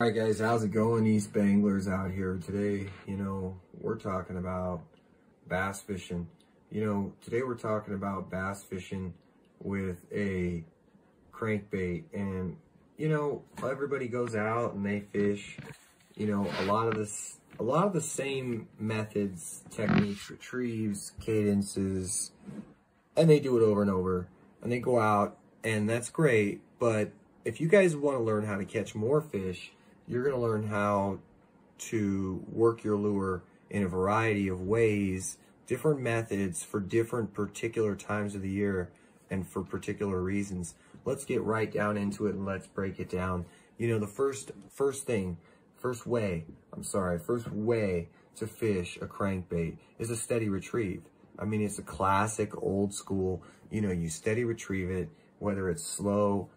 Alright guys, how's it going, Eastbayanglers out here? Today, we're talking about bass fishing. Today we're talking about bass fishing with a crankbait. And, everybody goes out and they fish, a lot of the same methods, techniques, retrieves, cadences, and they do it over and over. And they go out, and that's great. But if you guys want to learn how to catch more fish, you're going to learn how to work your lure in a variety of ways, different methods for different particular times of the year and for particular reasons. Let's get right down into it and let's break it down. The first way to fish a crankbait is a steady retrieve. I mean, it's a classic old school, you steady retrieve it, whether it's slow,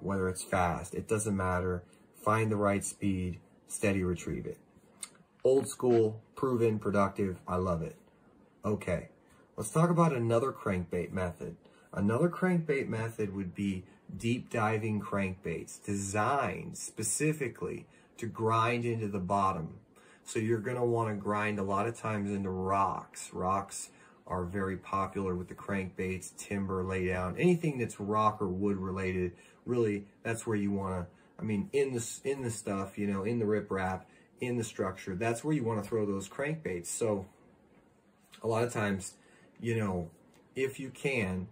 whether it's fast, it doesn't matter. Find the right speed, steady retrieve it. Old school, proven, productive, I love it. Okay, let's talk about another crankbait method. Another crankbait method would be deep diving crankbaits, designed specifically to grind into the bottom. So you're gonna wanna grind a lot of times into rocks. Rocks are very popular with the crankbaits, timber, laydown, anything that's rock or wood related, really, that's where you wanna, in the stuff, in the riprap, in the structure, that's where you want to throw those crankbaits. So a lot of times, if you can,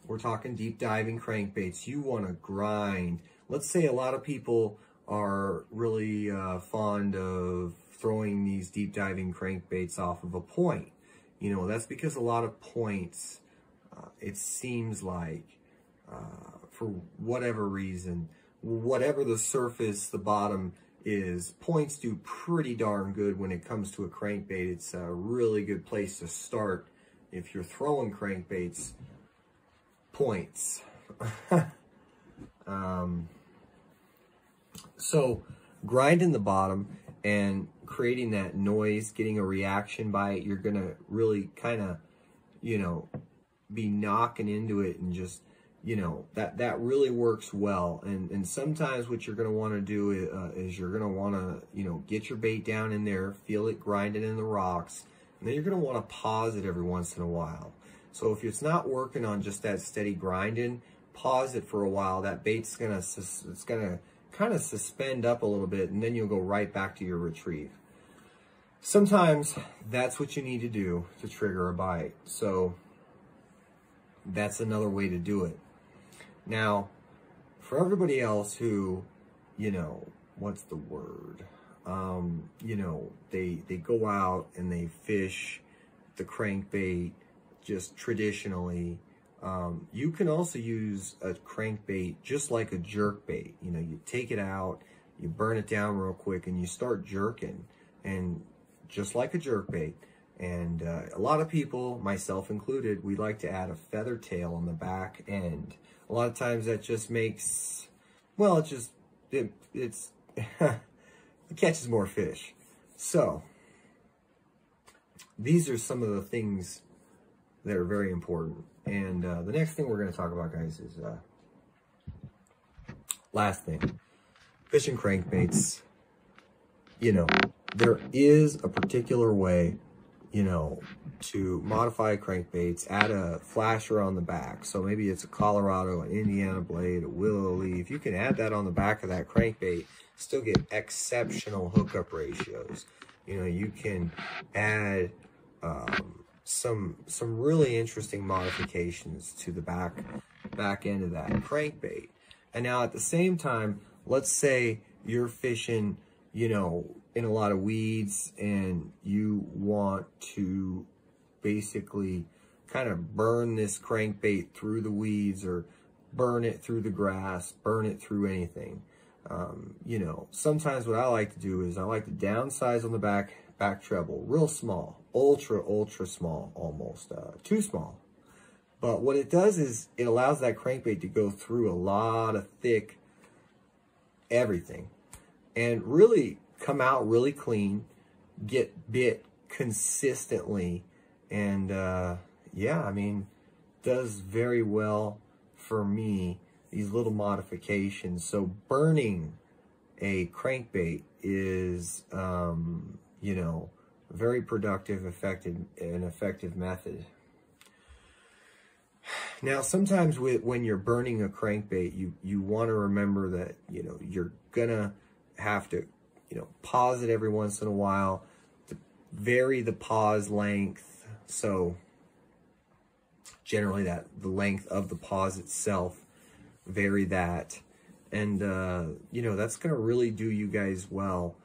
we're talking deep diving crankbaits, you want to grind. Let's say a lot of people are really fond of throwing these deep diving crankbaits off of a point. That's because a lot of points, it seems like, for whatever reason, whatever the surface, the bottom is, points do pretty darn good when it comes to a crankbait. It's a really good place to start if you're throwing crankbaits. Points. So grinding the bottom and creating that noise, getting a reaction by it, you're gonna really kind of, be knocking into it and just, that really works well. And sometimes what you're going to want to do is you're going to want to, get your bait down in there, feel it grinding in the rocks, and then you're going to want to pause it every once in a while. So if it's not working on just that steady grinding, pause it for a while. That bait's going to kind of suspend up a little bit, and then you'll go right back to your retrieve. Sometimes that's what you need to do to trigger a bite. So that's another way to do it. Now, for everybody else who, what's the word? They go out and they fish the crankbait just traditionally. You can also use a crankbait just like a jerkbait. You take it out, you burn it down real quick, and you start jerking, and just like a jerkbait. And a lot of people, myself included, we like to add a feather tail on the back end. A lot of times that just makes, well, it catches more fish. So these are some of the things that are very important. And the next thing we're going to talk about, guys, is last thing, fishing crankbaits. There is a particular way, to modify crankbaits, add a flasher on the back. So maybe it's a Colorado, an Indiana blade, a willow leaf. You can add that on the back of that crankbait, still get exceptional hookup ratios. You can add some really interesting modifications to the back end of that crankbait. And now at the same time, let's say you're fishing, in a lot of weeds, and you want to basically kind of burn this crankbait through the weeds, or burn it through the grass, burn it through anything. Sometimes what I like to do is I like to downsize on the back treble, real small, ultra small, almost too small. But what it does is it allows that crankbait to go through a lot of thick everything and really come out really clean, get bit consistently, and yeah, does very well for me, these little modifications. So burning a crankbait is, you know, very productive, effective method. Now, sometimes when you're burning a crankbait, you want to remember that, you know, you're gonna have to, you know, pause it every once in a while to vary the pause length. So generally the length of the pause itself, vary that. And, you know, that's going to really do you guys well,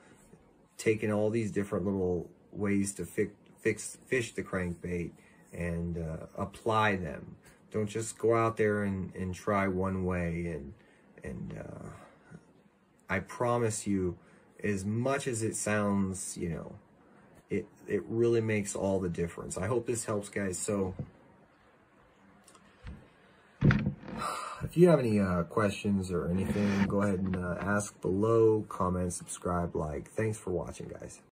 taking all these different little ways to fish the crankbait and apply them. Don't just go out there and try one way. And I promise you, as much as it sounds, you know, it really makes all the difference. I hope this helps, guys. So if you have any questions or anything, go ahead and ask below, comment, subscribe, like. Thanks for watching, guys.